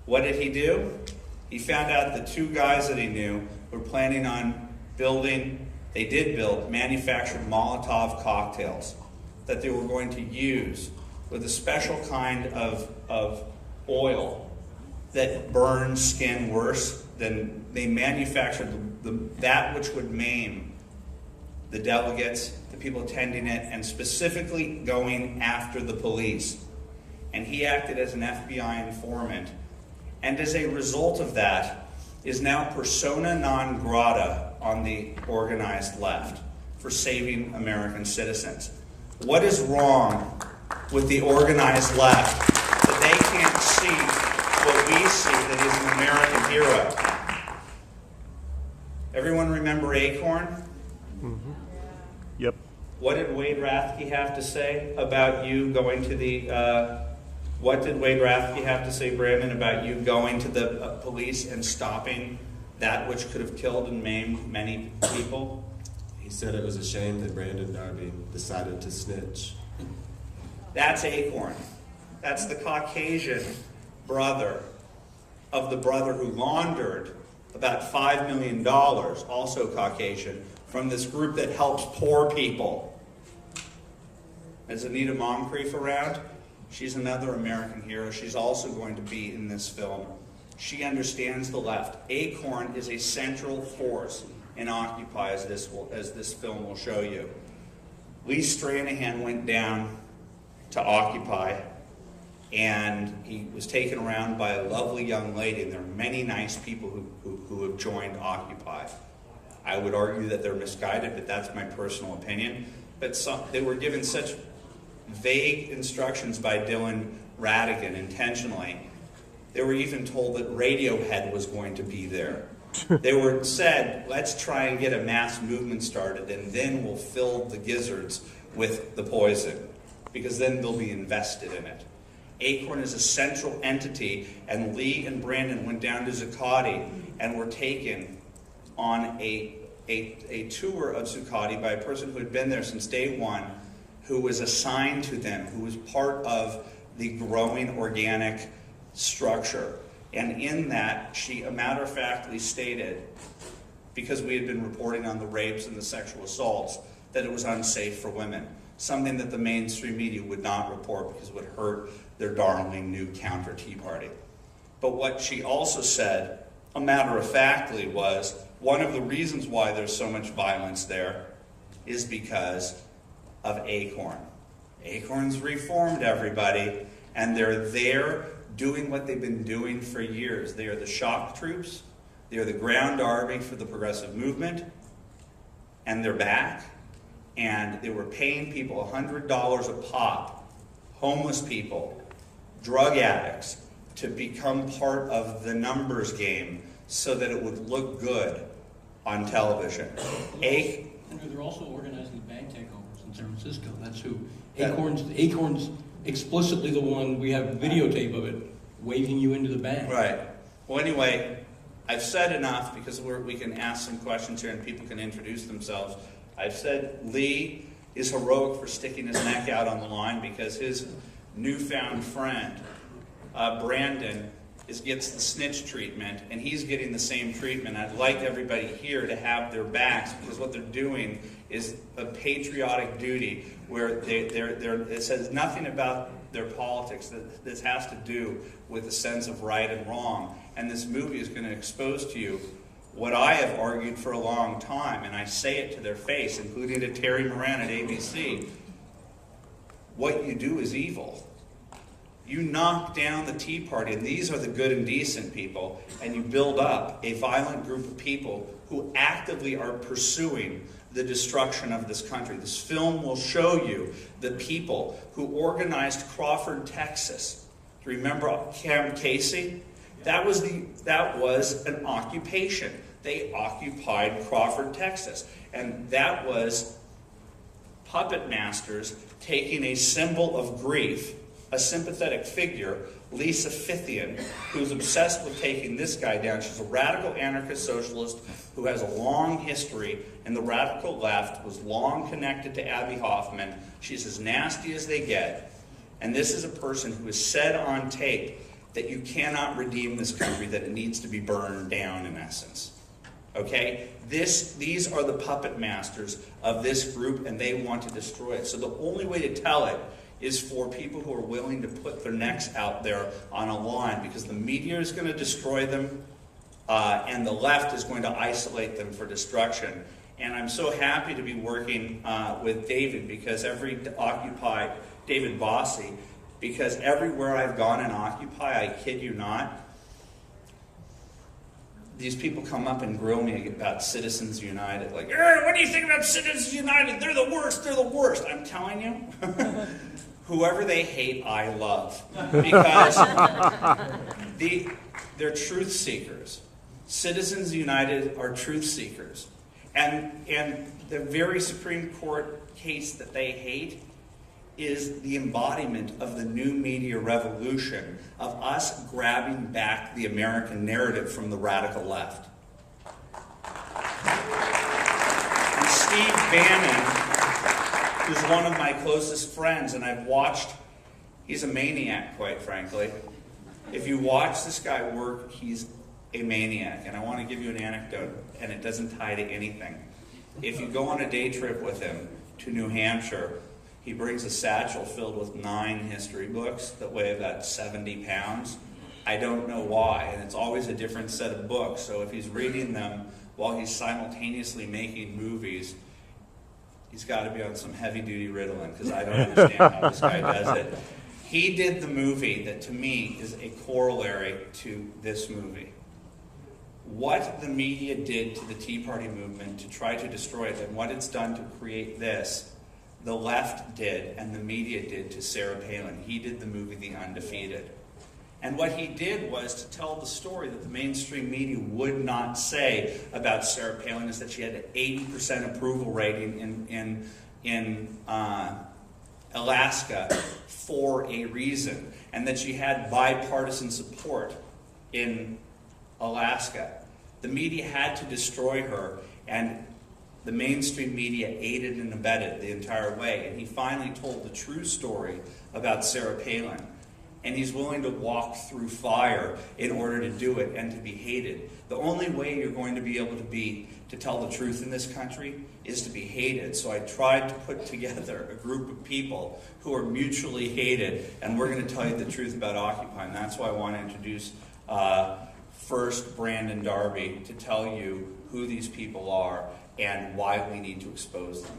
What did he do? He found out the two guys that he knew were planning on manufactured Molotov cocktails that they were going to use with a special kind of oil that burns skin worse than they manufactured that which would maim the delegates, the people attending it, and specifically going after the police. And he acted as an FBI informant. And as a result of that, is now persona non grata on the organized left for saving American citizens. What is wrong with the organized left that they can't see what we see that is an American hero? Everyone remember Acorn? Mm-hmm. Yep. What did Wade Rathke have to say about you going to the... What did Wade Rathke have to say, Brandon, about you going to the police and stopping that which could have killed and maimed many people? He said it was a shame that Brandon Darby decided to snitch. That's Acorn. That's the Caucasian brother of the brother who laundered about $5 million, also Caucasian, from this group that helps poor people. Is Anita Moncrief around? She's another American hero. She's also going to be in this film. She understands the left. Acorn is a central force in Occupy, as this film will show you. Lee Stranahan went down to Occupy, and he was taken around by a lovely young lady, and there are many nice people who have joined Occupy. I would argue that they're misguided, but that's my personal opinion. But they were given such vague instructions by Dylan Ratigan intentionally. They were even told that Radiohead was going to be there. They were said, let's try and get a mass movement started, and then we'll fill the gizzards with the poison, because then they'll be invested in it. Acorn is a central entity, and Lee and Brandon went down to Zuccotti and were taken on a tour of Zuccotti by a person who had been there since day one, who was assigned to them, who was part of the growing organic structure. And in that, she matter-of-factly stated, because we had been reporting on the rapes and the sexual assaults, that it was unsafe for women, something that the mainstream media would not report because it would hurt their darling new counter-Tea Party. But what she also said, matter-of-factly, was one of the reasons why there's so much violence there is because of Acorn. Acorn's reformed everybody, and they're there doing what they've been doing for years. They are the shock troops, they are the ground army for the progressive movement, and they're back, and they were paying people $100 a pop, homeless people, drug addicts, to become part of the numbers game so that it would look good on television. They're also organizing bank takeovers in San Francisco. That's who. Acorn's explicitly the one, we have videotape of it, waving you into the bank. Right. Well, anyway, I've said enough because we can ask some questions here and people can introduce themselves. I've said Lee is heroic for sticking his neck out on the line because his newfound friend, Brandon, gets the snitch treatment, and he's getting the same treatment. I'd like everybody here to have their backs, because what they're doing is a patriotic duty where it says nothing about their politics. This has to do with a sense of right and wrong. And this movie is going to expose to you what I have argued for a long time, and I say it to their face, including to Terry Moran at ABC. What you do is evil. You knock down the Tea Party, and these are the good and decent people, and you build up a violent group of people who actively are pursuing the destruction of this country. This film will show you the people who organized Crawford, Texas. Do you remember Cam Casey? That was an occupation. They occupied Crawford, Texas. And that was puppet masters taking a symbol of grief, a sympathetic figure, Lisa Fithian, who's obsessed with taking this guy down. She's a radical anarchist socialist who has a long history in the radical left, was long connected to Abby Hoffman. She's as nasty as they get. And this is a person who has said on tape that you cannot redeem this country, that it needs to be burned down in essence. Okay? These are the puppet masters of this group, and they want to destroy it. So the only way to tell it is for people who are willing to put their necks out there on a line, because the media is going to destroy them, and the left is going to isolate them for destruction. And I'm so happy to be working with David, because David Bossy, because everywhere I've gone in Occupy, I kid you not, these people come up and grill me about Citizens United. Like, what do you think about Citizens United? They're the worst, they're the worst. I'm telling you, whoever they hate, I love. Because they're truth seekers. Citizens United are truth seekers. And the very Supreme Court case that they hate is the embodiment of the new media revolution, of us grabbing back the American narrative from the radical left. And Steve Bannon, who's one of my closest friends, and I've watched, he's a maniac, quite frankly. If you watch this guy work, he's a maniac. And I want to give you an anecdote, and it doesn't tie to anything. If you go on a day trip with him to New Hampshire, he brings a satchel filled with 9 history books that weigh about 70 pounds. I don't know why, and it's always a different set of books. So if he's reading them while he's simultaneously making movies, he's got to be on some heavy-duty Ritalin, because I don't understand how this guy does it. He did the movie that, to me, is a corollary to this movie. What the media did to the Tea Party movement to try to destroy it, and what it's done to create this, the left did, and the media did to Sarah Palin. He did the movie The Undefeated. And what he did was to tell the story that the mainstream media would not say about Sarah Palin, is that she had an 80% approval rating in Alaska for a reason, and that she had bipartisan support in Alaska. The media had to destroy her, and the mainstream media aided and abetted the entire way. And he finally told the true story about Sarah Palin. And he's willing to walk through fire in order to do it and to be hated. The only way you're going to be able to tell the truth in this country is to be hated. So I tried to put together a group of people who are mutually hated, and we're going to tell you the truth about Occupy. And that's why I want to introduce first Brandon Darby, to tell you who these people are and why we need to expose them.